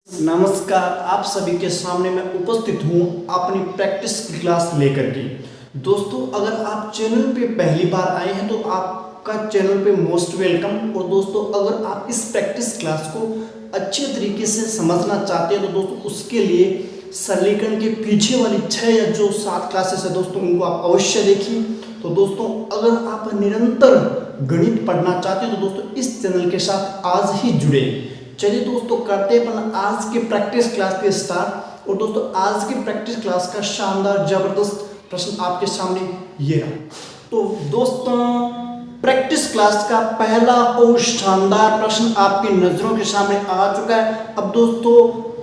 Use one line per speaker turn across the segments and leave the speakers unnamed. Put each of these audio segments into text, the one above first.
नमस्कार, आप सभी के सामने मैं उपस्थित हूँ अपनी प्रैक्टिस की क्लास लेकर के। दोस्तों, अगर आप चैनल पे पहली बार आए हैं तो आपका चैनल पे मोस्ट वेलकम। और दोस्तों, अगर आप इस प्रैक्टिस क्लास को अच्छे तरीके से समझना चाहते हैं तो दोस्तों उसके लिए सरलीकरण के पीछे वाली 6 या जो 7 क्लासेस है दोस्तों उनको आप अवश्य देखिए। तो दोस्तों, अगर आप निरंतर गणित पढ़ना चाहते हैं तो दोस्तों इस चैनल के साथ आज ही जुड़े। चलिए दोस्तों, करते हैं अपन आज की प्रैक्टिस क्लास के स्टार्ट। और दोस्तों, आज की प्रैक्टिस क्लास का शानदार जबरदस्त प्रश्न आपके सामने ये रहा। तो दोस्तों, प्रैक्टिस क्लास का पहला और शानदार प्रश्न आपकी नजरों के सामने आ चुका है। अब दोस्तों,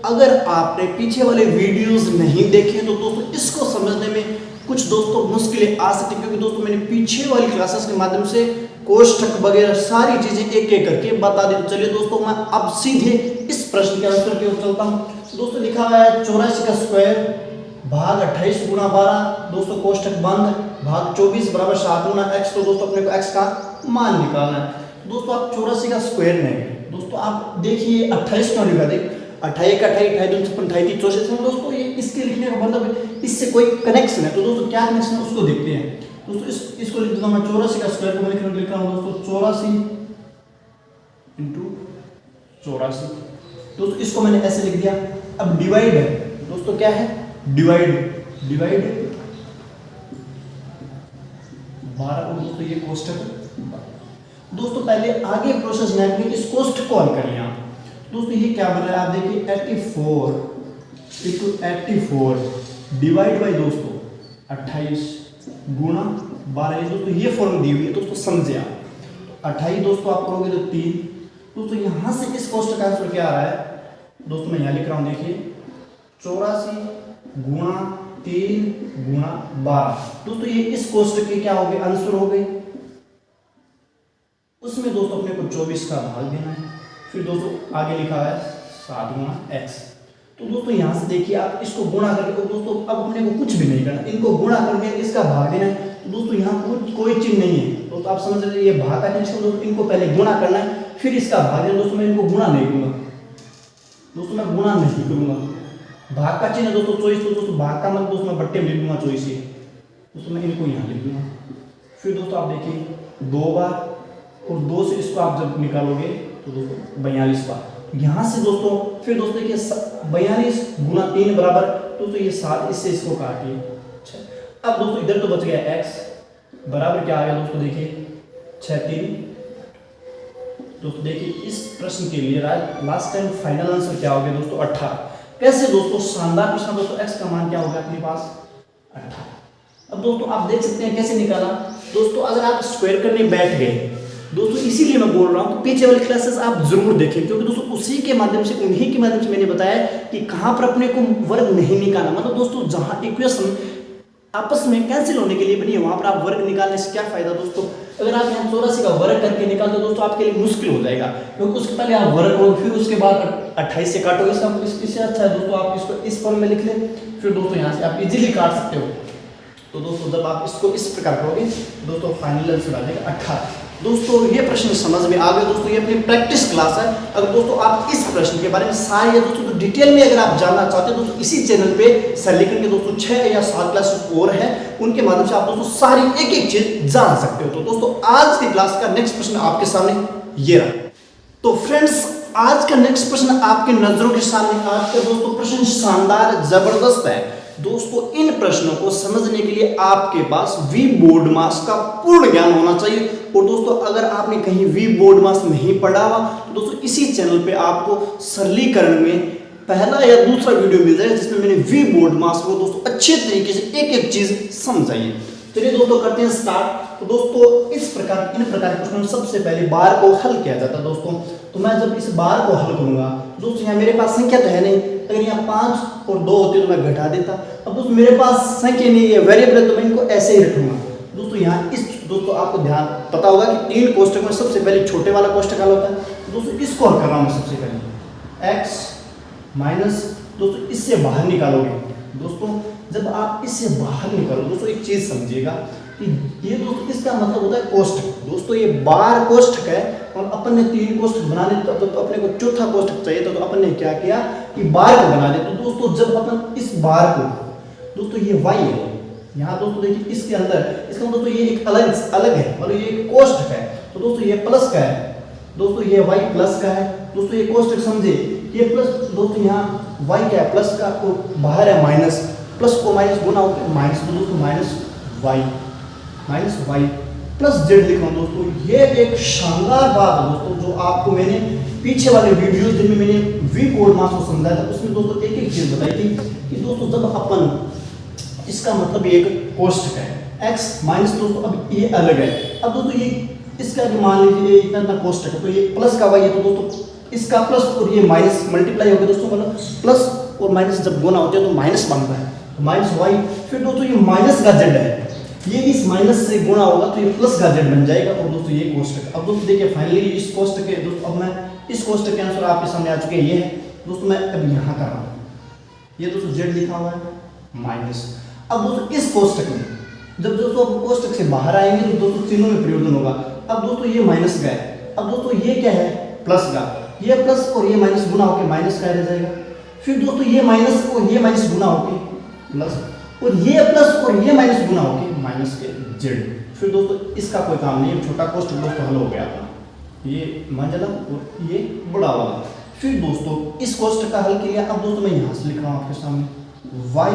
अगर आपने पीछे वाले वीडियोस नहीं देखे तो दोस्तों इसको समझने में कुछ दोस्तों मुश्किलें आ सकती है, क्योंकि दोस्तों मैंने पीछे वाली क्लासेस के माध्यम से कोष्ठक वगैरह सारी चीजें एक एक करके बता दी। तो चलिए दोस्तों, मैं अब सीधे इस प्रश्न के आंसर की ओर चलता हूँ। दोस्तों, लिखा हुआ है 84 का स्क्वायर भाग 28 गुणा 12 दोस्तों कोष्ठक बंद भाग 24 बराबर 7 गुणा x। तो दोस्तों अपने को x का मान निकालना है। दोस्तों, आप 84 का स्क्वायर नहीं, दोस्तों आप देखिए 28 क्यों लिखा, देख 28 का 28 28 2 28 34 दोस्तों ये इसके लिखने का मतलब इससे कोई कनेक्शन है। तो दोस्तों क्या कनेक्शन है उसको देखते हैं। दोस्तों इसको लिख देता हूं मैं 84 का स्क्वायर को लिख रहा हूं दोस्तों 84 × 84। दोस्तों इसको मैंने ऐसे लिख दिया। अब डिवाइड है दोस्तों, क्या है डिवाइड 12 और दोस्तों ये कोष्ठक। दोस्तों पहले आगे प्रोसेस नेट में इस कोष्ठक को हल कर लिया। दोस्तों ये क्या बन रहा है आप देखिए 84 डिवाइड बाई दोस्तों 28 गुणा 12। दोस्तों ये फॉर्म दी हुई है दोस्तों, समझे आप। 28 दोस्तों आप करोगे तो 3। दोस्तों यहां से इस कोष्ठक का आंसर क्या आ रहा है दोस्तों, मैं यहां लिख रहा हूं देखिए 84 गुणा 3 गुणा 12। दोस्तों ये इस कोष्ठक के क्या हो गए आंसर हो गए। उसमें दोस्तों अपने को 24 का भाग देना है। फिर दोस्तों आगे लिखा है 7 गुणा x। तो दोस्तों यहां से देखिए आप इसको गुणा करके दोस्तों अब अपने को कुछ भी नहीं करना, इनको गुणा करके इसका भाग देना है। तो दोस्तों यहाँ कोई चिन्ह नहीं है दोस्तों, आप समझ रहे ये भाग का चिन्ह दोस्तों, इनको पहले गुणा करना है फिर इसका भाग देना। दोस्तों मैं इनको गुणा नहीं करूंगा, दोस्तों मैं गुणा नहीं करूंगा। भाग का चिन्ह दोस्तों 24, तो दोस्तों भाग का मतलब दोस्तों मैं बट्टे में लिख दूंगा 24 ही। दोस्तों मैं इनको यहाँ लिख दूंगा। फिर दोस्तों आप देखिए 2 बार और 2 से इसको आप जब निकालोगे तो दोस्तों 42 बार। यहाँ से दोस्तों फिर दोस्तों देखिए 42 गुणा 3 बराबर दोस्तों ये 7, इससे इसको काटिए। अच्छा, अब दोस्तों इधर तो बच गया x बराबर क्या आ गया दोस्तों देखिए 36। दोस्तों देखिए इस प्रश्न के लिए लास्ट टाइम फाइनल आंसर क्या हो गया दोस्तों 18। कैसे दोस्तों शानदार प्रश्न। दोस्तों x का मान क्या होगा अपने पास 18। अब दोस्तों आप देख सकते हैं कैसे निकाला। दोस्तों अगर आप स्क्वायर करने बैठ गए दोस्तों, इसीलिए मैं बोल रहा हूं पीछे वाली क्लासेस आप जरूर देखें, क्योंकि दोस्तों उसी के माध्यम से उन्हीं के माध्यम से मैंने बताया कि कहां पर अपने को वर्ग नहीं निकालना। मतलब दोस्तों जहां इक्वेशन आपस में कैंसिल होने के लिए बनी है वहां पर आप वर्ग निकालने से क्या फायदा दोस्तों। अगर आप यहाँ 84 का वर्ग करके निकालते दोस्तों आपके लिए मुश्किल हो जाएगा, क्योंकि उसके पहले आप वर्ग करो फिर उसके बाद 28 से काटोगे। इससे अच्छा है दोस्तों आप इसको इस फॉर्म में लिख लें, फिर दोस्तों यहाँ से आप इजीली काट सकते हो। तो दोस्तों जब आप इसको इस प्रकार करोगे दोस्तों फाइनल आंसर आ जाएगा 18। दोस्तों ये प्रश्न समझ में आ गया। दोस्तों ये अपनी प्रैक्टिस क्लास है। अगर दोस्तों आप इस प्रश्न के बारे में सारे दोस्तों तो डिटेल में अगर आप जानना चाहते हैं दोस्तों इसी चैनल पे सरलीकरण के दोस्तों 6 या 7 क्लासेस और है, उनके माध्यम से आप दोस्तों सारी एक एक चीज जान सकते हो। तो दोस्तों आज की क्लास का नेक्स्ट प्रश्न आपके सामने ये रहा। तो फ्रेंड्स आज का नेक्स्ट प्रश्न आपके नजरों के सामने। आज का दोस्तों प्रश्न शानदार जबरदस्त है। दोस्तों इन प्रश्नों को समझने के लिए आपके पास वी बोर्ड मास का पूर्ण ज्ञान होना चाहिए। और दोस्तों अगर आपने कहीं वी बोर्ड मास नहीं पढ़ा हुआ तो दोस्तों इसी चैनल पे आपको सरलीकरण में पहला या दूसरा वीडियो मिल जाएगा जिसमें मैंने वी बोर्ड मास को दोस्तों अच्छे तरीके से एक एक चीज समझाई है। चलिए दोस्तों करते हैं स्टार्ट। तो दोस्तों इन प्रकार के प्रश्नों में सबसे पहले बार को हल किया जाता है दोस्तों। तो मैं जब इस बार को हल करूंगा दोस्तों, यहाँ मेरे पास संख्या तो है नहीं, अगर यहाँ 5 और 2 होते तो मैं घटा देता। अब दोस्तों मेरे पास संख्या नहीं है, वेरिएबल है, तो मैं इनको ऐसे ही रखूंगा। दोस्तों यहाँ इस दोस्तों आपको ध्यान पता होगा कि 3 कोष्ठक में सबसे पहले छोटे वाला कोष्ठक हल होता है। दोस्तों इसको हल कर रहा हूँ मैं सबसे पहले x माइनस दोस्तों इससे बाहर निकालोगे। दोस्तों जब आप इससे बाहर निकालो दोस्तों एक चीज समझिएगा, कि ये दोस्तों इसका मतलब होता है कोष्ठक। दोस्तों ये बार कोष्ठक है और अपन ने 3 कोष्ठक बनाने तो अपने को चौथा कोष्ठक चाहिए तो अपन ने क्या किया कि बार को बना दिया। तो दोस्तों जब अपन इस बार को, दोस्तों ये y है यहाँ, दोस्तों देखिए इसके अंदर, इसका दोस्तों ये एक अलग है और ये कोष्ठक है। तो दोस्तों ये प्लस का है, दोस्तों ये y प्लस का है। दोस्तों ये कोष्ठक समझे, ये प्लस, दोस्तों यहाँ y क्या है प्लस का और बाहर है माइनस, प्लस को माइनस गुना होकर माइनस, तो दोस्तों माइनस y प्लस जेड लिखा हूँ। दोस्तों ये एक शानदार बात है दोस्तों, जो आपको मैंने पीछे वाले वीडियो जिनमें मैंने वी कोड मास को समझाया था उसमें दोस्तों एक एक चीज बताई थी कि दोस्तों जब अपन, इसका मतलब एक कोष्ठक है x माइनस, दोस्तों अब ये अलग है। अब दोस्तों ये इसका भी मान लीजिए इतना इतना कोष्ठक है तो ये प्लस का y है, तो दोस्तों इसका प्लस और ये माइनस मल्टीप्लाई हो गया दोस्तों, मतलब प्लस और माइनस जब गुना होते हैं तो माइनस बनता है, तो माइनस y। फिर दोस्तों ये माइनस का z है, ये इस माइनस से गुणा होगा तो ये प्लस का z बन जाएगा और दोस्तों ये कोष्ठक। अब दोस्तों देखिए फाइनली इस कोष्ठक के दोस्तों, अब मैं इस कोष्ठक के आंसर आपके सामने आ चुके हैं, ये है दोस्तों। मैं अब यहाँ कर रहा हूँ, ये दोस्तों z लिखा हुआ है माइनस। अब दोस्तों इस कोष्ठक में जब दोस्तों कोष्ठक से बाहर आएंगे तो दोस्तों चिन्हों में परिवर्तन होगा। अब दोस्तों ये माइनस का है, अब दोस्तों ये क्या है प्लस का, ये प्लस और ये माइनस गुना होकर माइनस का रह जाएगा। फिर दोस्तों ये माइनस और ये माइनस गुना होकर प्लस, और ये प्लस और ये माइनस गुना होकर माइनस के जेड। फिर दोस्तों इसका कोई काम नहीं है, छोटा कोष्ठक दोस्तों हल हो गया अपना, ये मंझला और ये बड़ा वाला। फिर दोस्तों इस कोष्ठक का हल किया। अब दोस्तों मैं यहाँ से लिख रहा हूँ आपके सामने y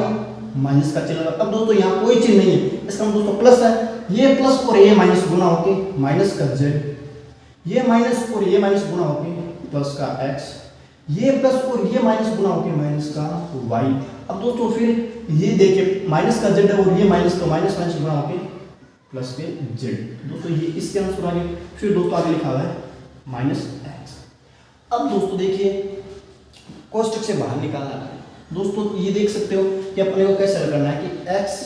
माइनस का चिन्ह। अब दोस्तों यहाँ कोई चिन्ह नहीं है, इसका मतलब दोस्तों प्लस है, ये प्लस और ये माइनस गुना होके माइनस का z, ये माइनस और ये माइनस गुना होके प्लस का x, ये प्लस और ये माइनस गुना होके माइनस का y। अब दोस्तों फिर ये देखिए माइनस का z है और ये माइनस तो माइनस माइनस गुना होके प्लस के z। दोस्तों ये इसके आंसर आ गए। फिर दोस्तों आगे लिखा हुआ है माइनस x। अब दोस्तों देखिए कोष्ठक से बाहर निकालना है दोस्तों, ये देख सकते हो कि अपने को कैसे हल करना है कि x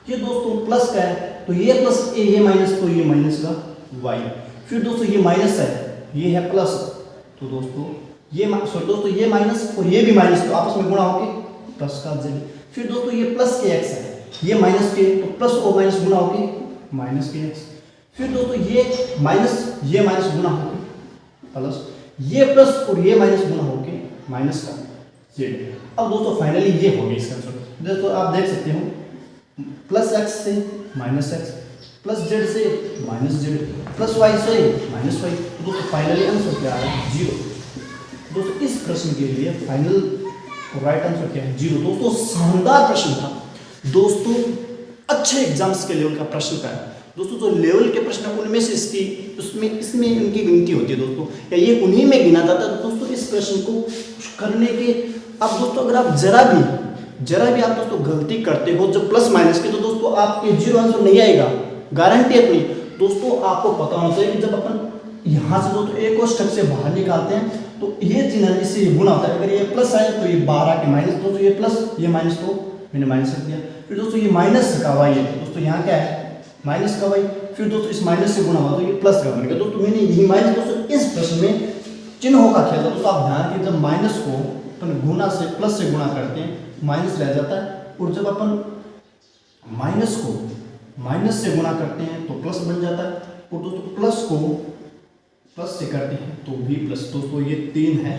ये दोस्तों प्लस का है तो ये प्लस a, ये माइनस तो ये माइनस का y। फिर दोस्तों ये माइनस है, ये है प्लस, तो दोस्तों ये सॉरी दोस्तों ये माइनस और ये भी माइनस तो आपस में गुणा होके प्लस का z। फिर दोस्तों ये प्लस के x है, ये माइनस के तो प्लस और माइनस गुणा होके माइनस के x। फिर दोस्तों ये माइनस गुणा होके प्लस, ये प्लस और ये माइनस गुणा होके माइनस का z। अब दोस्तों फाइनली ये हो गया इसका आंसर। दोस्तों आप देख सकते हो प्लस x से माइनस x, प्लस z से माइनस z, प्लस y से माइनस y। तो दोस्तों फाइनली आंसर क्या है 0। दोस्तों इस प्रश्न के लिए फाइनल राइट आंसर क्या है 0। दोस्तों शानदार प्रश्न था दोस्तों, अच्छे एग्जाम्स के लेवल का प्रश्न का है दोस्तों। जो लेवल के प्रश्न उनमें से इसमें इनकी गिनती होती है दोस्तों, या ये उन्हीं में गिना जाता है। तो दोस्तों इस प्रश्न को करने के, अब दोस्तों अगर आप जरा भी आप दोस्तों गलती करते हो जब प्लस माइनस के, तो दोस्तों आपके 0 आंसर नहीं आएगा, गारंटी अपनी। दोस्तों आपको पता होना चाहिए कि जब अपन यहाँ से दोस्तों एक कोष्ठक से बाहर निकालते हैं तो ये चिन्ह इससे ये गुना होता है। अगर ये प्लस आए तो ये 12 के माइनस, दोस्तों ये प्लस ये माइनस तो मैंने माइनस रख दिया। फिर दोस्तों ये माइनस का y है, दोस्तों यहाँ क्या है माइनस का y। फिर दोस्तों इस माइनस से गुना हुआ तो ये प्लस का बनेगा। दोस्तों मैंने यही माइनस, दोस्तों इस प्रश्न में चिन्हों का खेल था दोस्तों। आप ध्यान रखिए जब माइनस को अपन गुना से प्लस से गुणा करते हैं माइनस रह जाता है, और जब अपन माइनस को माइनस से गुणा करते हैं तो प्लस बन जाता है, और दोस्तों प्लस को प्लस से करते हैं तो भी प्लस। दोस्तों ये 3 है,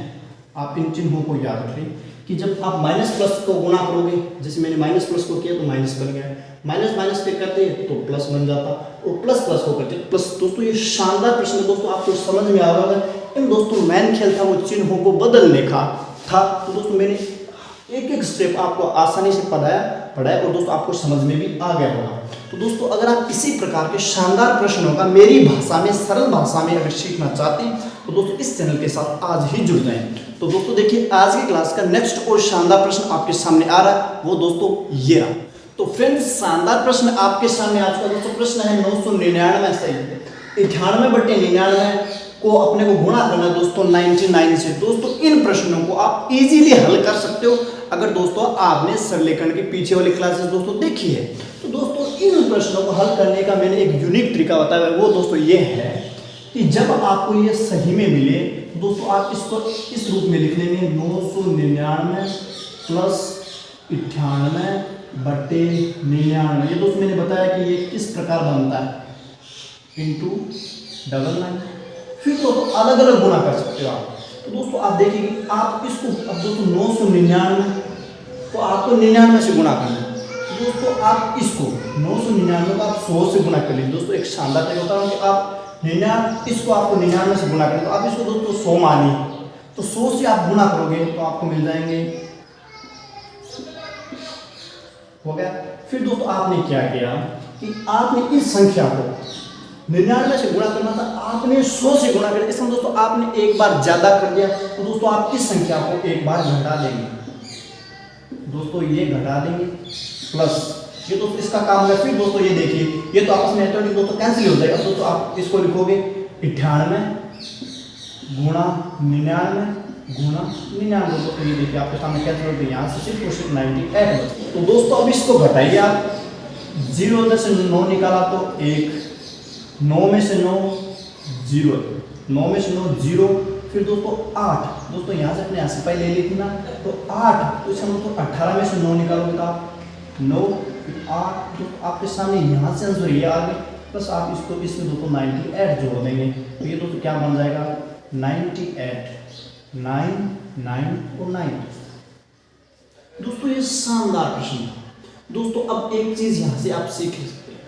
आप इन चिन्हों को याद रखें कि जब आप माइनस प्लस को गुणा करोगे, जैसे मैंने माइनस प्लस को किया तो माइनस बन गया, माइनस माइनस पे करते हैं तो प्लस बन जाता, और प्लस प्लस को करते प्लस। दोस्तों ये शानदार प्रश्न है दोस्तों, आपको समझ में आ रहा होगा। इन दोस्तों मेन खेल था वो चिन्हों को बदलने का था। तो दोस्तों मैंने एक एक स्टेप आपको आसानी से पढ़ाया और दोस्तों आपको समझ में भी आ गया होगा। तो दोस्तों अगर आप इसी प्रकार के शानदार प्रश्नों का मेरी भाषा में, सरल भाषा में अगर सीखना चाहते हैं तो दोस्तों इस चैनल के साथ आज ही जुड़ जाएं। तो दोस्तों देखिए आज की क्लास का नेक्स्ट और शानदार प्रश्न आपके सामने आ रहा है, वो दोस्तों ये रहा। तो फ्रेंड्स शानदार प्रश्न आपके सामने आ चुका। दोस्तों प्रश्न है 999 से 98/99 को अपने को गुणा करना है दोस्तों 99 से। दोस्तों इन प्रश्नों को आप इजीली हल कर सकते हो अगर दोस्तों आपने सरलीकरण के पीछे वाली क्लासेस दोस्तों देखी है। तो दोस्तों इन प्रश्नों को हल करने का मैंने एक यूनिक तरीका बताया है, वो दोस्तों ये है कि जब आपको ये सही में मिले दोस्तों आप इसको इस रूप में लिख लेंगे 999 + 98 बटे 99। ये दोस्तों मैंने बताया कि ये किस प्रकार बनता है, इंटू 99। फिर तो अलग अलग गुणा कर सकते हो आप। तो दोस्तों आप देखिए कि आप इसको अब दोस्तों 999 तो आपको 99 से गुणा करना है। तो दोस्तों आप इसको 999 को आप 100 से गुणा कर लीजिए। दोस्तों एक शानदार तरीका होता है कि आप 99 इसको आपको 99 से गुणा करें, तो आप इसको दोस्तों 100 मानिए, तो 100 से आप गुणा करोगे तो आपको मिल जाएंगे, हो गया। फिर दोस्तों आपने क्या किया कि आपने इस संख्या को 99 से गुणा करना था, आपने 100 से गुणा कर, इसमें दोस्तों आपने एक बार ज्यादा कर दिया, तो दोस्तों आप इस संख्या को एक बार घटा देंगे। दोस्तों ये घटा देंगे प्लस ये दोस्तों इसका काम है। फिर दोस्तों ये देखिए ये तो आपस में ऑटोमेटिक दोस्तों कैंसिल हो जाएगा। दोस्तों आप इसको लिखोगे 98 गुणा 99 गुणा 99। दोस्तों ये देखिए आपके सामने कैंसिल हो गया, यहाँ से सिर्फ और सिर्फ 98। तो दोस्तों अब इसको घटाइए आप, 0 में से 9 निकाला तो 1, 9 में से 9 0, 9 में से 9 0। फिर दोस्तों 8, दोस्तों यहाँ से अपने आसिफाई ले ली थी ना, तो 8 तो इसका मतलब 18 में से 9 निकालोगे तो आप 9, 8। तो आपके सामने यहाँ से आंसर ये आ गया, बस आप इसको इसमें दोस्तों 98 जोड़ देंगे, तो ये दोस्तों क्या बन जाएगा 98, 9, 9 और 9। दोस्तों ये शानदार प्रश्न था। दोस्तों अब एक चीज यहाँ से आप सीख सकते हैं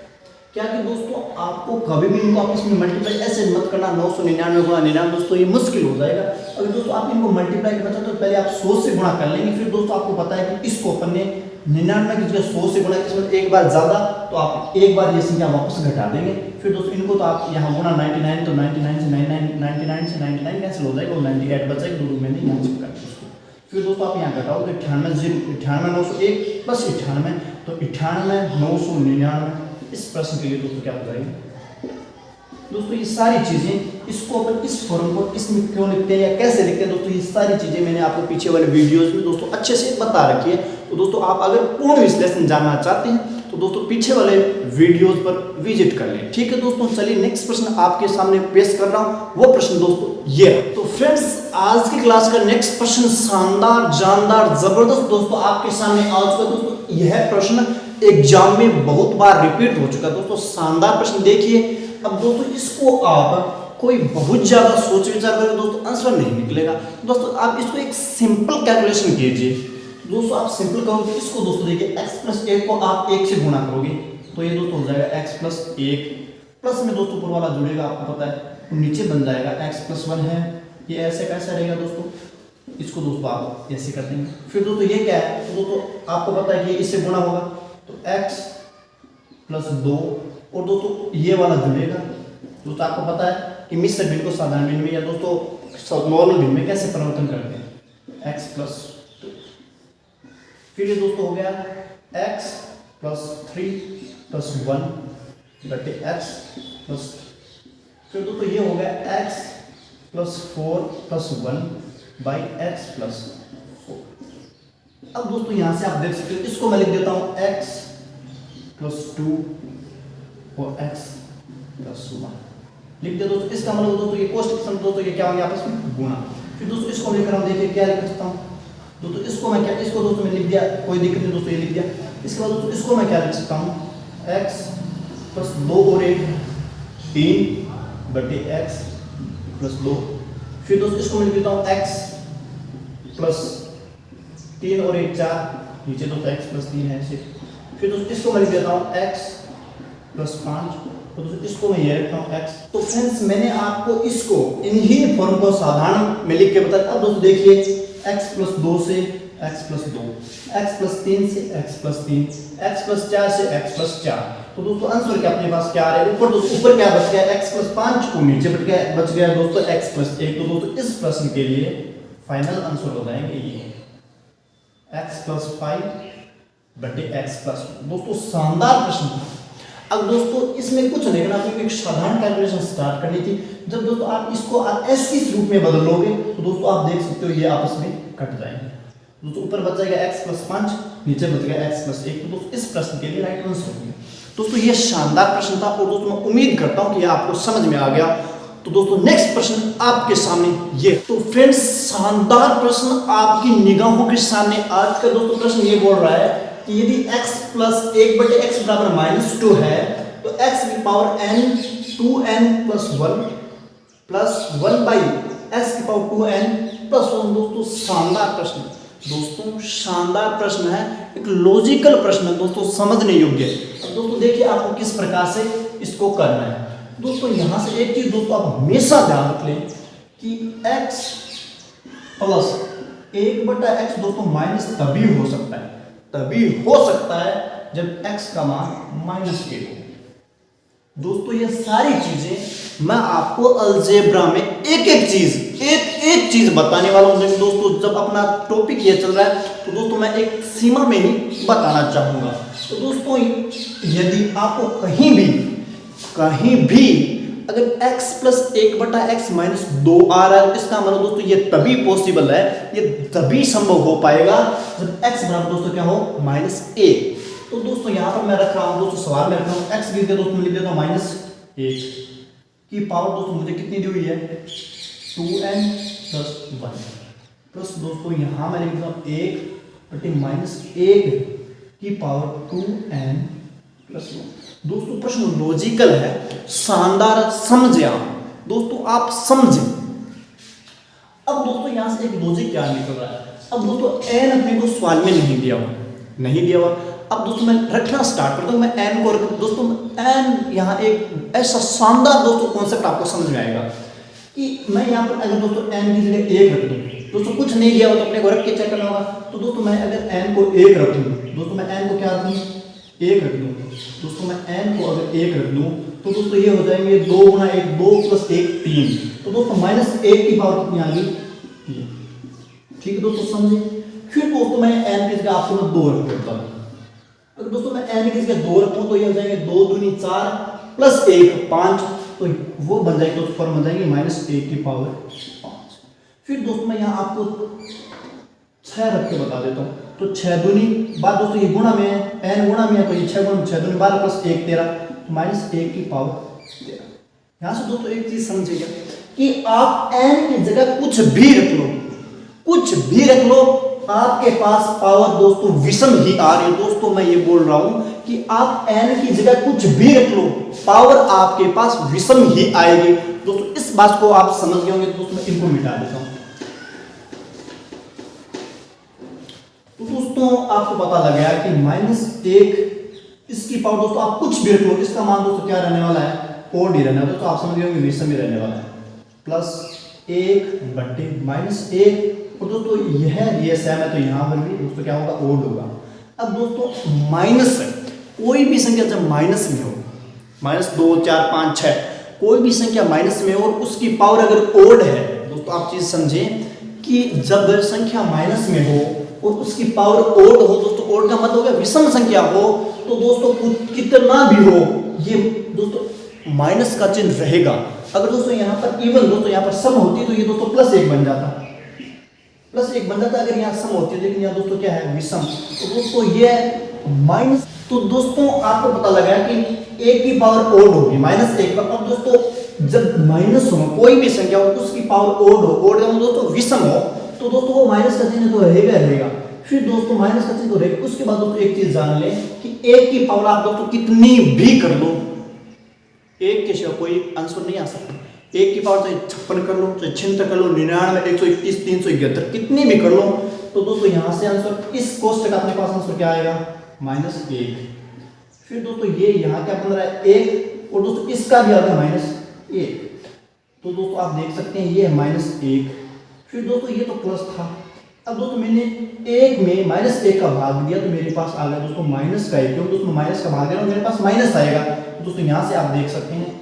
क्या कि दोस्तों आपको कभी भी इनको आपस में मल्टीप्लाई ऐसे मत करना 999 गुणा 99। दोस्तों ये मुश्किल हो जाएगा। अगर दोस्तों आप इनको मल्टीप्लाई करना चाहते हो तो पहले आप 100 से गुणा कर लेंगे। फिर दोस्तों आपको पता है कि इसको अपन ने 99 की जगह 100 से गुणा इसमें एक बार ज्यादा, तो आप एक बार ये संख्या वापस घटा देंगे। फिर दोस्तों इनको तो आप यहाँ गुणा 99 तो 99 से 99 कैंसिल हो जाएगा और 98 बचेगा, दो में नहीं यहाँ चिपका इसको। फिर दोस्तों आप यहाँ घटाओ तो 98 901 प्लस 98 तो 98 999। इस प्रश्न के लिए दोस्तों क्या बताएंगे दोस्तों ये सारी चीजें, इसको अपन इस फॉर्म को इसमें क्यों लिखते हैं या कैसे लिखते हैं, दोस्तों ये सारी चीजें मैंने आपको पीछे वाले वीडियोस में दोस्तों अच्छे से बता रखी है। तो दोस्तों आप अगर पूर्ण विश्लेषण जानना चाहते हैं तो दोस्तों पीछे वाले वीडियोस पर विजिट कर लें। ठीक है दोस्तों, चलिए नेक्स्ट प्रश्न आपके सामने पेश कर रहा हूँ। वो प्रश्न दोस्तों ये है। तो फ्रेंड्स आज की क्लास का नेक्स्ट प्रश्न शानदार, जानदार, जबरदस्त दोस्तों आपके सामने आज का दोस्तों यह प्रश्न एग्जाम में बहुत बार रिपीट हो चुका है। दोस्तों शानदार प्रश्न देखिए। अब दोस्तों इसको आप कोई बहुत ज्यादा सोच विचार करें दोस्तों आंसर नहीं निकलेगा। दोस्तों आप इसको एक सिंपल कैलकुलेशन कीजिए। दोस्तों आप सिंपल करोगे इसको दोस्तों देखिए x प्लस 1 को आप 1 से गुणा करोगे तो ये दोस्तों हो जाएगा x प्लस 1 प्लस में दोस्तों ऊपर वाला जुड़ेगा, आपको पता है, तो नीचे बन जाएगा x प्लस 1 है। ये ऐसे कैसा रहेगा दोस्तों, इसको दोस्तों आप ऐसे कर देंगे। फिर दोस्तों ये क्या है, तो दोस्तों आपको पता है कि इससे गुणा होगा तो x प्लस 2 और दोस्तों ये वाला जुड़ेगा। दोस्तों आपको पता है कि मिश्र भिन्न को साधारण भिन्न में या दोस्तों नॉर्मल भिन्न में कैसे परिवर्तन करते हैं, x प्लस 2। फिर ये दोस्तों हो गया x प्लस 3 प्लस 1 बटे x प्लस, फिर दोस्तों ये हो गया x plus 4 plus 1 by x plus 4। अब दोस्तों यहां से आप देख सकते हो, इसको मैं लिख देता हूं x प्लस 2 और x प्लस 1 लिख दे दोस्तों। इसका मतलब दोस्तों ये कोष्टक सम दोस्तों ये क्या होंगे आपस में गुणा। फिर दोस्तों इसको लेकर हम देखिए क्या लिख सकता हूं दोस्तों, इसको मैं क्या, इसको दोस्तों मैंने लिख दिया, कोई दिक्कत नहीं दोस्तों, ये लिख दिया। इसके बाद दोस्तों इसको मैं क्या लिख सकता हूं, x प्लस 2 और 1 3 बटे x प्लस 2। फिर दोस्तों इसको मैं लिख देता हूं x प्लस 3 और 1 4, नीचे दोस्तों x प्लस 3 है सिर्फ। फिर दोस्तों इसको मैं लिख देता हूं x प्लस 5, तो दोस्तों इसको मैं ये रखता हूं x। तो फ्रेंड्स मैंने आपको इसको इन्हीं फॉर्म को साधारण में लिख के बताया। अब दोस्तों देखिए x प्लस 2 से x प्लस 2, x प्लस 3 से x प्लस 3, x प्लस 4 से x प्लस 4। तो दोस्तों आंसर क्या अपने पास क्या आ रहा है, ऊपर दोस्तों ऊपर क्या बच गया x प्लस 5 और नीचे बच गया दोस्तों x प्लस 1। तो दोस्तों इस प्रश्न के लिए फाइनल आंसर हो जाएंगे ये x प्लस 5 बटे x प्लस 2। दोस्तों शानदार प्रश्न था। अब दोस्तों इसमें कुछ नहीं करना, आपको एक साधारण कैलकुलेशन स्टार्ट करनी थी। जब दोस्तों आप इसको s इस रूप में बदल लोगे तो दोस्तों आप देख सकते हो ये आपस में कट जाएंगे। दोस्तों ऊपर बच जाएगा x प्लस 5, नीचे बच गया x प्लस 1। तो दोस्तों इस प्रश्न के लिए राइट आंसर हो गया। दोस्तों ये शानदार प्रश्न था और दोस्तों मैं उम्मीद करता हूं कि ये आपको समझ में आ गया। तो दोस्तों नेक्स्ट प्रश्न आपके सामने ये। तो फ्रेंड्स शानदार प्रश्न आपकी निगाहों के सामने आज का दोस्तों प्रश्न ये बोल रहा है कि यदि x प्लस 1/x बराबर -2 है तो x की power n 2n plus 1 plus 1/x की पावर 2n प्लस 1। दोस्तों शानदार प्रश्न, दोस्तों शानदार प्रश्न है, एक लॉजिकल प्रश्न है दोस्तों, समझने योग्य है। अब दोस्तों देखिए आपको किस प्रकार से इसको करना है। दोस्तों यहाँ से एक चीज दोस्तों आप हमेशा ध्यान रख लें कि x प्लस 1/x दोस्तों माइनस तभी हो सकता है जब x का मान -1 हो। दोस्तों ये सारी चीजें मैं आपको अलजेब्रा में एक चीज बताने वाला हूं। दोस्तों जब अपना टॉपिक ये चल रहा है तो दोस्तों मैं एक सीमा में ही बताना चाहूंगा। तो दोस्तों यदि आपको कहीं भी अगर x प्लस 1/x माइनस 2 आ रहा है, इसका मतलब दोस्तों ये तभी पॉसिबल है, ये तभी संभव हो पाएगा जब x बराबर दोस्तों क्या हो -1। तो दोस्तों यहाँ पर मैं रख रहा हूँ दोस्तों, सवाल में रख रहा हूँ x गिर के दोस्तों लिख देता हूँ -1 की पावर दोस्तों मुझे कितनी दी हुई है 2n प्लस 1 प्लस दोस्तों यहाँ मैं लिख देता हूँ 1/-1 की पावर 2n प्लस 1। दोस्तों प्रश्न लॉजिकल है, शानदार, समझे आप दोस्तों, आप समझे। अब दोस्तों यहाँ से एक लॉजिक क्या निकल रहा है। अब दोस्तों n अपने को सवाल में नहीं दिया हुआ। अब दोस्तों मैं रखना स्टार्ट करता हूँ, मैं n को दोस्तों n यहाँ एक ऐसा शानदार दोस्तों कॉन्सेप्ट आपको समझ में आएगा कि मैं यहाँ पर अगर दोस्तों n की जगह 1 रख दूँ, दोस्तों कुछ नहीं दिया हो तो अपने को रख के चेक करना होगा। तो दोस्तों मैं अगर n को 1 रख दूँ, दोस्तों मैं n को क्या रख दूँ 1 रख दूँ, दोस्तों मैं n को अगर 1 रख दूँ तो दोस्तों ये हो जाएंगे 2 × 1 2 + 1 3। तो दोस्तों -1 की पावर कितनी आ गई 3। ठीक है दोस्तों समझे। फिर दोस्तों मैं n की जगह आपको मैं 2 रख देता हूँ। अगर दोस्तों मैं n की जगह 2 रखूँ तो ये हो जाएंगे 2 दूनी 4 प्लस 1 5, तो वो बन जाएगी दोस्तों फॉर्म बन जाएगी -1 की पावर 5। फिर दोस्तों मैं यहाँ आपको 6 रख के बता देता हूँ। तो 6 दूनी बात दोस्तों ये गुणा में है, n गुणा में है तो ये 6 गुणा 6 दूनी 12 प्लस 1 13, तो -1 की पावर 13। यहाँ से दोस्तों एक चीज समझिएगा कि आप n की जगह कुछ भी रख लो, आपके पास पावर दोस्तों विषम ही आ रही है। दोस्तों मैं ये बोल रहा हूं कि आप n की जगह कुछ भी रख लो, पावर आपके पास विषम ही आएगी। दोस्तों इस बात को आप समझ गए होंगे। दोस्तों मैं इनको मिटा देता हूं। तो दोस्तों आपको पता लग गया कि -1 इसकी पावर दोस्तों आप कुछ भी रख लो, इसका मान दोस्तों क्या रहने वाला है ओड ही रहने वाला है। दोस्तों आप समझ गए होंगे विषम ही रहने वाला है, प्लस 1/-1। और दोस्तों यह सेम है तो यहाँ पर भी दोस्तों क्या होगा ओड होगा। अब दोस्तों माइनस है, कोई भी संख्या जब माइनस में हो, -2 4 5 6 कोई भी संख्या माइनस में हो और उसकी पावर अगर ओड है, दोस्तों आप चीज समझें कि जब संख्या माइनस में हो और उसकी पावर ओड हो, दोस्तों ओड का मतलब हो गया विषम संख्या हो, तो दोस्तों कितना भी हो ये दोस्तों माइनस का चिन्ह रहेगा। अगर दोस्तों यहाँ पर इवन दोस्तों यहाँ पर सम होती तो ये दोस्तों +1 बन जाता, +1 बन जाता अगर यहाँ सम होती है, लेकिन यहाँ दोस्तों क्या है विषम। तो दोस्तों ये माइनस, तो दोस्तों आपको पता लगा कि 1 की पावर ओड होगी -1 पर। अब दोस्तों जब माइनस हो कोई भी संख्या हो उसकी पावर ओड हो, ओड का मतलब दोस्तों विषम हो, तो दोस्तों वो माइनस का चिन्ह तो रहेगा। फिर दोस्तों माइनस का चिन्ह तो रहेगा। उसके बाद दोस्तों एक चीज जान लें कि 1 की पावर आप दोस्तों कितनी भी कर लो, 1 के सिवा कोई आंसर नहीं आ सकता। 1 की पावर चाहे 56 कर लो, चाहे 76 कर लो, 99 121 371 कितनी भी कर लो, तो दोस्तों यहाँ से आंसर इस कोष्टक का अपने पास आंसर क्या आएगा -1। फिर दोस्तों ये यहाँ क्या बन रहा है 1, और दोस्तों इसका भी आ गया -1। तो दोस्तों आप देख सकते हैं ये है -1। फिर दोस्तों ये तो प्लस था। अब दोस्तों मैंने 1 में -1 का भाग दिया तो मेरे पास आ गया दोस्तों -1। क्यों दोस्तों माइनस का भाग दे रहा हूँ, मेरे पास माइनस आएगा। तो दोस्तों यहाँ से आप देख सकते हैं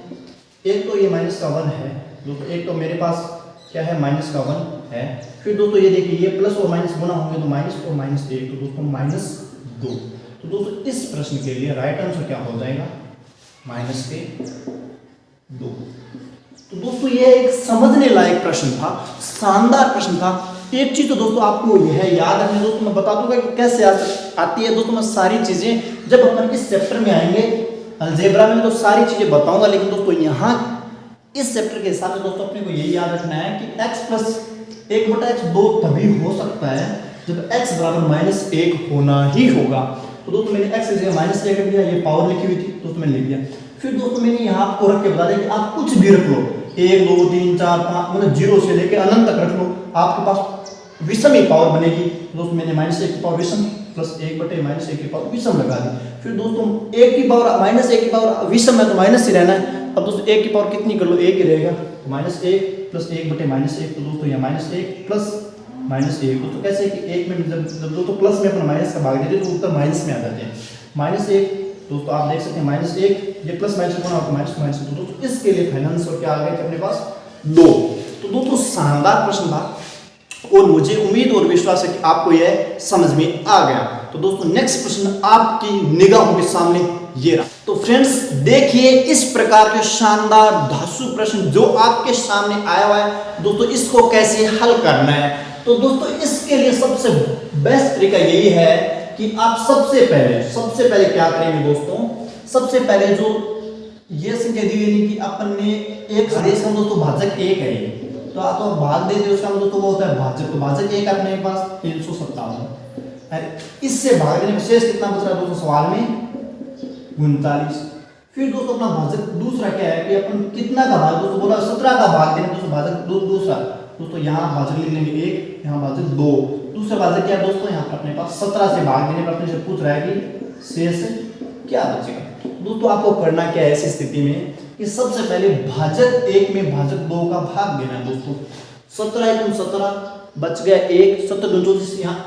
एक तो ये -1 है दोस्तों, एक तो मेरे पास क्या है -1 है। फिर दोस्तों ये देखिए ये प्लस और माइनस गुना होंगे तो माइनस और -1, तो दोस्तों -2। तो दोस्तों इस प्रश्न के लिए राइट आंसर क्या हो जाएगा -2। तो दोस्तों ये एक समझने लायक प्रश्न था, शानदार प्रश्न था। एक चीज तो दोस्तों आपको यह याद रखनी, दोस्तों मैं बता दूंगा कि कैसे आती है। दोस्तों मैं सारी चीजें जब अपन इस चैप्टर में आएंगे अलजेब्रा में तो सारी चीजें बताऊंगा, लेकिन दोस्तों यहाँ इस चैप्टर के हिसाब से दोस्तों अपने को यही याद रखना है कि x प्लस 1/x 2 तभी हो सकता है जब x बराबर -1 होना ही होगा। तो दोस्तों मैंने x की जगह माइनस ए कर दिया, ये पावर लिखी हुई थी दोस्तों मैंने लिख दिया। फिर दोस्तों मैंने यहाँ आपको रख के बता दिया कि आप कुछ भी रख लो, 1 2 3 4 5 मतलब 0 से लेके अनंत तक रख लो, आपके पास विषम ही पावर बनेगी। दोस्तों मैंने माइनस 1 की पावर विषम प्लस 1 बटे माइनस 1 की पावर विषम लगा दी। फिर दोस्तों 1 की पावर माइनस 1 की पावर विषम है तो माइनस ही रहना है। अब दोस्तों 1 की पावर कितनी कर लो, 1 ही रहेगा, तो माइनस 1 प्लस 1 बटे माइनस 1, तो दोस्तों यहाँ माइनस 1 प्लस माइनस 1। दोस्तों कैसे कि 1 में जब दोस्तों प्लस में अपना माइनस का भाग देते हैं तो उत्तर माइनस में आ जाते हैं। माइनस 1 दोस्तों आप देख सकते हैं माइनस 1, ये प्लस माइनस होना आपको माइनस माइनस, तो दोस्तों इसके लिए फाइनल आंसर क्या आ गया कि अपने पास 2। तो दोस्तों शानदार प्रश्न था और मुझे उम्मीद और विश्वास है कि आपको यह समझ में आ गया। तो दोस्तों नेक्स्ट प्रश्न आपकी निगाहों के सामने ये रहा। तो फ्रेंड्स देखिए इस प्रकार के शानदार धांसू प्रश्न जो आपके सामने आया हुआ है, दोस्तों इसको कैसे हल करना है। तो दोस्तों इसके लिए सबसे बेस्ट तरीका यही है कि आप सबसे पहले क्या करेंगे दोस्तों, सबसे पहले जो ये संख्या दी हुई कि अपन ने एक आदेश में दोस्तों भाजक 1 है, तो आप तो भाग देते हो उसका मतलब दोस्तों वो होता है भाजक, तो भाजक 1 अपने पास 357, इससे भाग देने का शेष कितना बच रहा है दोस्तों सवाल में 39। फिर दोस्तों अपना भाजक दूसरा क्या है कि अपन कितना का भाग दोस्तों बोला 17 का भाग देना, दोस्तों भाजक दूसरा दोस्तों यहाँ भाजक लिख लेंगे 1, यहाँ भाजक 2, दूसरा भाजक क्या है दोस्तों यहाँ पर अपने पास 17 से भाग देने पर अपने से पूछ रहा है कि शेष क्या बचेगा। दोस्तों आपको करना क्या है ऐसी स्थिति में कि सबसे पहले भाजक 1 में भाजक 2 का भाग देना है दोस्तों। 17 × 17 बच गया 1, 17 × 34 यहाँ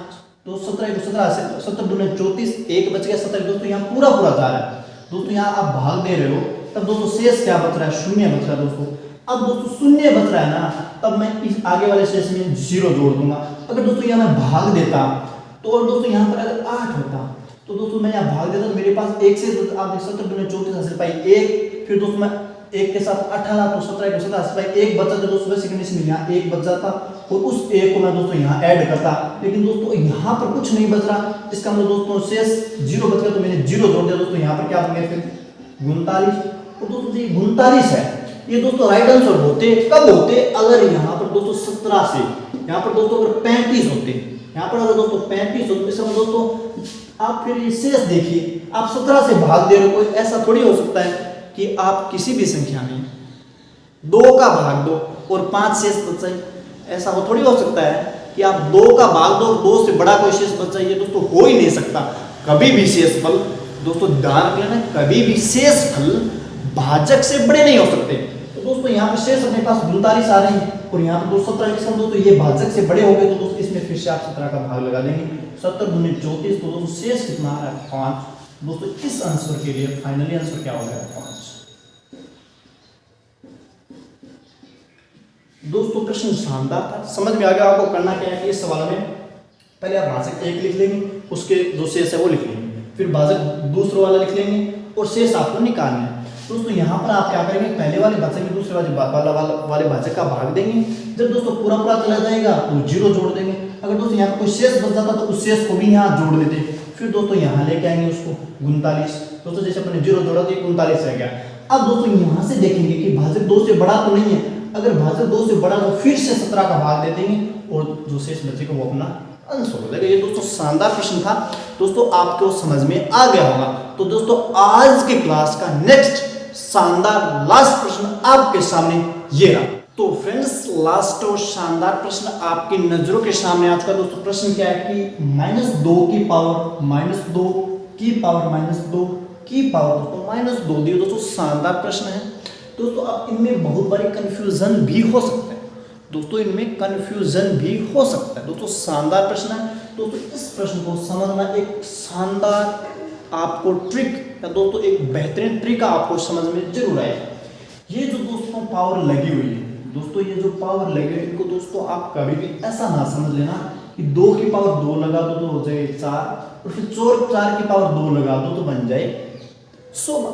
तो 17 × 17 से 17 × 34 1 बच गया 17, दोस्तों यहाँ पूरा जा रहा है दोस्तों, यहाँ आप भाग दे रहे हो तब दोस्तों शेष क्या बच रहा है, शून्य बच रहा है दोस्तों। अब दोस्तों शून्य बच रहा है ना, तब मैं इस आगे वाले शेष में 0 जोड़ दूंगा। अगर दोस्तों यहाँ मैं भाग देता तो और दोस्तों यहाँ पर अगर 8 होता तो दोस्तों मैं यहाँ भाग देता तो मेरे पास एक शेष आप 17 × 34 हासिल पाई 1, फिर दोस्तों मैं 1 के साथ 18 तो 17 × 17 हासिल पाई 1 बचा, तो दोस्तों वैसे कंडीशन में यहाँ 1 बच जाता और उस 1 को मैं दोस्तों यहाँ ऐड करता, लेकिन दोस्तों यहाँ पर कुछ नहीं बच रहा, इसका मतलब दोस्तों शेष 0 बच गया, तो मैंने 0 जोड़ दिया दोस्तों। यहाँ पर क्या बन गया फिर 39, और दोस्तों ये 39 है, ये दोस्तों राइट आंसर होते कब होते अगर यहाँ पर दोस्तों 17 से यहाँ पर दोस्तों अगर 35 होते, यहाँ पर अगर दोस्तों 35 होते, इसका मतलब दोस्तों आप फिर ये शेष देखिए, आप 17 से भाग दे रहे हो, कोई ऐसा थोड़ी हो सकता है कि आप किसी भी संख्या में 2 का भाग दो और 5 शेष बच जाए, ऐसा हो थोड़ी हो सकता है कि आप 2 का भाग दो 2 से बड़ा कोई शेष बच जाए, ये दोस्तों हो ही नहीं सकता। कभी भी शेष फल दोस्तों ध्यान रख लेना, कभी भी शेष फल भाजक से बड़े नहीं हो सकते। तो दोस्तों यहाँ पर शेष अपने पास 39 आ रहे हैं और यहाँ पर 17 इसका दोस्तों ये भाजक से बड़े हो गए, तो दोस्तों इसमें फिर से आप 17 का भाग लगा देंगे, 17 × 34, तो दोस्तों शेष कितना आ रहा है 5। दोस्तों इस आंसर के लिए फाइनली आंसर क्या हो गया 5। दोस्तों प्रश्न शानदार था, समझ में आ गया आपको करना क्या है कि इस सवाल में पहले आप भाजक 1 लिख लेंगे, उसके जो शेष है वो लिख लेंगे, फिर भाजक दूसरा वाला लिख लेंगे और शेष आपको निकालना है। दोस्तों यहाँ पर आप क्या करेंगे, पहले वाले भाजक में दूसरे वाले भाजक का भाग देंगे, जब दोस्तों पूरा चला जाएगा तो 0 जोड़ देंगे। अगर दोस्तों यहाँ पर कोई शेष बच जाता तो उस शेष को भी यहाँ जोड़ देते, फिर दोस्तों यहाँ लेके आएंगे उसको 39, दोस्तों जैसे अपने 0 जोड़ा तो 39 रह गया। अब दोस्तों यहाँ से देखेंगे कि भाजक 2 से बड़ा तो नहीं है, अगर भाजक 2 से बड़ा तो फिर से 17 का भाग दे देंगे और जो शेष बचेगा वो अपना आंसर हो जाएगा। ये दोस्तों शानदार प्रश्न था, दोस्तों आपको समझ में आ गया होगा। तो दोस्तों आज के क्लास का नेक्स्ट शानदार लास्ट प्रश्न आपके सामने ये रहा। तो फ्रेंड्स लास्ट और शानदार प्रश्न आपकी नजरों के सामने आ चुका। दोस्तों प्रश्न क्या है कि -2 की पावर -2 की पावर -2 की पावर दोस्तों -2 दिए। दोस्तों शानदार प्रश्न है दोस्तों, अब इनमें बहुत बारी कंफ्यूजन भी हो सकता है दोस्तों, इनमें कंफ्यूजन भी हो सकता है दोस्तों। शानदार प्रश्न है दोस्तों, इस प्रश्न को समझना एक शानदार आपको ट्रिक या दोस्तों एक बेहतरीन ट्रिक आपको समझ में जरूर आएगा। ये जो दोस्तों पावर लगी हुई है दोस्तों, ये जो पावर लगी हुई है इनको दोस्तों आप कभी भी ऐसा ना समझ लेना कि 2 की पावर 2 लगा दो तो हो जाए 4 और फिर 4 की पावर 2 लगा दो तो बन जाए 16।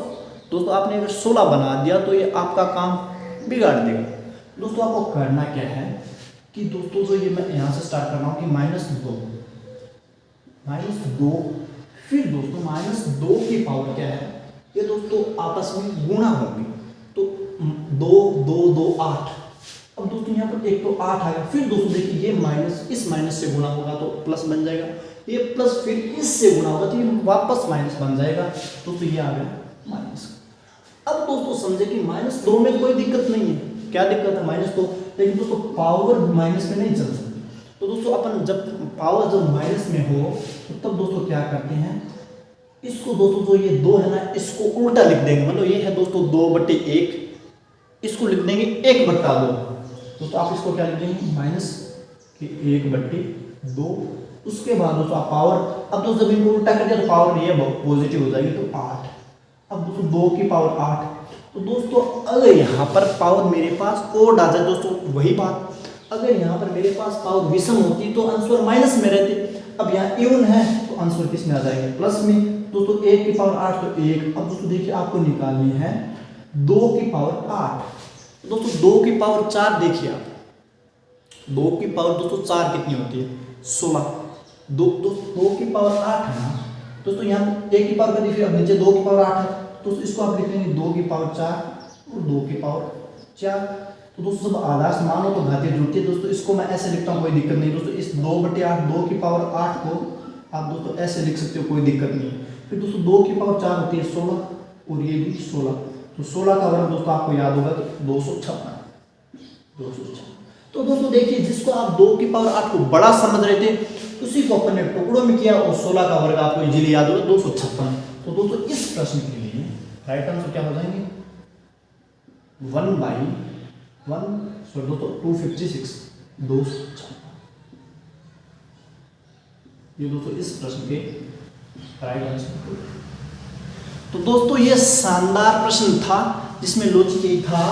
दोस्तों आपने अगर 16 बना दिया तो ये आपका काम बिगाड़ देगा। दोस्तों आपको करना क्या है कि दोस्तों जो ये मैं यहाँ से स्टार्ट कर रहा हूँ कि -2 फिर दोस्तों -2 की पावर क्या है, ये दोस्तों आपस में गुणा होंगे, तो 2 2 2 8 अब दोस्तों यहाँ पर एक तो 8 आ गया, फिर दोस्तों देखिए ये माइनस इस माइनस से गुणा होगा तो प्लस बन जाएगा, ये प्लस फिर इससे गुणा होगा तो ये वापस माइनस बन जाएगा। दोस्तों ये आ गया माइनस। अब दोस्तों समझे कि माइनस दो में कोई दिक्कत नहीं है, क्या दिक्कत है माइनस दो, लेकिन दोस्तों पावर माइनस में नहीं चल सकती। तो दोस्तों अपन जब पावर जब माइनस में हो तो तब दोस्तों क्या करते हैं, इसको दोस्तों जो ये 2 है ना इसको उल्टा लिख देंगे, मतलब ये है दोस्तों 2/1, इसको लिख देंगे 1/2। दोस्तों आप इसको क्या लिख देंगे माइनस कि 1/2। उसके बाद दोस्तों आप पावर, अब दोस्तों जब इनको उल्टा कर दिया तो पावर ये पॉजिटिव हो जाएगी तो 8। अब दोस्तों 2 की पावर 8। तो दोस्तों अगर यहाँ पर पावर मेरे पास ओड आ जाए दोस्तों वही बात, अगर यहाँ पर मेरे पास पावर विषम होती तो आंसर माइनस में रहते। अब यहाँ इवन है तो आंसर किस में आ जाएंगे प्लस में। दोस्तों 1 की पावर 8 तो 1। अब दोस्तों देखिए आपको निकालनी है 2 की पावर 8। दोस्तों 2 की पावर 4 देखिए आप, 2 की पावर दोस्तों 4 कितनी होती है 16। 2 की पावर 8 है ना दोस्तों, यहाँ 1 की पावर कर, फिर अब नीचे 2 की पावर 8 है तो इसको आप लिख लेंगे 2 की पावर 4 और 2 की पावर 4। तो दोस्तों जब आधार मानो तो घातीय जुड़ती है दोस्तों, इसको मैं ऐसे लिखता हूँ कोई दिक्कत नहीं दोस्तों। इस 2/8 2 की पावर 8 को आप दोस्तों ऐसे लिख सकते हो, कोई दिक्कत नहीं है। फिर दोस्तों 2 की पावर 4 होती है 16 और ये भी 16, तो 16 का वर्ग दोस्तों आपको याद होगा कि 256। तो दोस्तों देखिए जिसको आप 2 की पावर 8 को बड़ा समझ रहे थे उसी को अपन ने टुकड़ों में किया और 16 का वर्ग आपको इजीली याद होगा 256। तो दोस्तों इस प्रश्न के लिए राइट आंसर क्या हो जाएंगे 1/1 दोस्तों 256 256। ये दोस्तों इस प्रश्न के राइट आंसर। तो दोस्तों ये शानदार प्रश्न था जिसमें लॉजिक यही था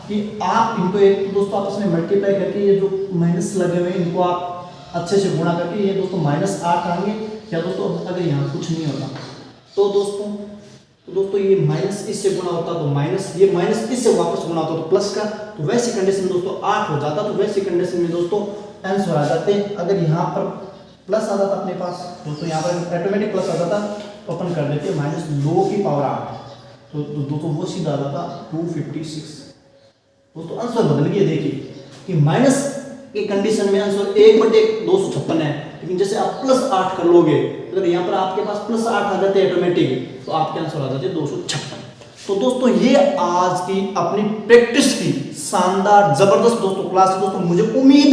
कि आप इनको एक तो दोस्तों आपस में मल्टीप्लाई करके ये जो माइनस लगे हुए हैं इनको आप अच्छे से गुणा करके ये दोस्तों -8 आएंगे। या दोस्तों अगर यहाँ कुछ नहीं होता तो दोस्तों ये माइनस इससे गुणा होता तो माइनस, ये माइनस इससे वापस गुणा होता तो प्लस का, तो वैसी कंडीशन में दोस्तों 8 हो जाता। तो वैसी कंडीशन में दोस्तों आंसर आ जाते। अगर यहाँ पर प्लस आ जाता अपने पास दोस्तों, यहाँ पर ऑटोमेटिक प्लस आ जाता तो अपन कर देते -2 की पावर 8 तो दोस्तों वो सीधा आ जाता 256। दोस्तों आंसर बदल गया, देखिए कि माइनस के कंडीशन में आंसर 1/256 है, लेकिन जैसे आप +8 कर लोगे, अगर यहाँ पर आपके पास +8 आ जाते ऑटोमेटिक तो आपके आंसर आ जाते 256। तो दोस्तों ये आज की अपनी प्रैक्टिस की शानदार जबरदस्त दोस्तों क्लास। दोस्तों मुझे उम्मीद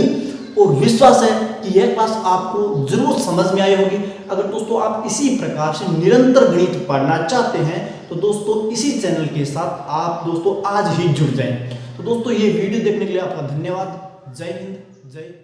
और विश्वास है कि यह क्लास आपको जरूर समझ में आई होगी। अगर दोस्तों आप इसी प्रकार से निरंतर गणित पढ़ना चाहते हैं तो दोस्तों इसी चैनल के साथ आप दोस्तों आज ही जुड़ जाएं। तो दोस्तों ये वीडियो देखने के लिए आपका धन्यवाद। जय हिंद, जय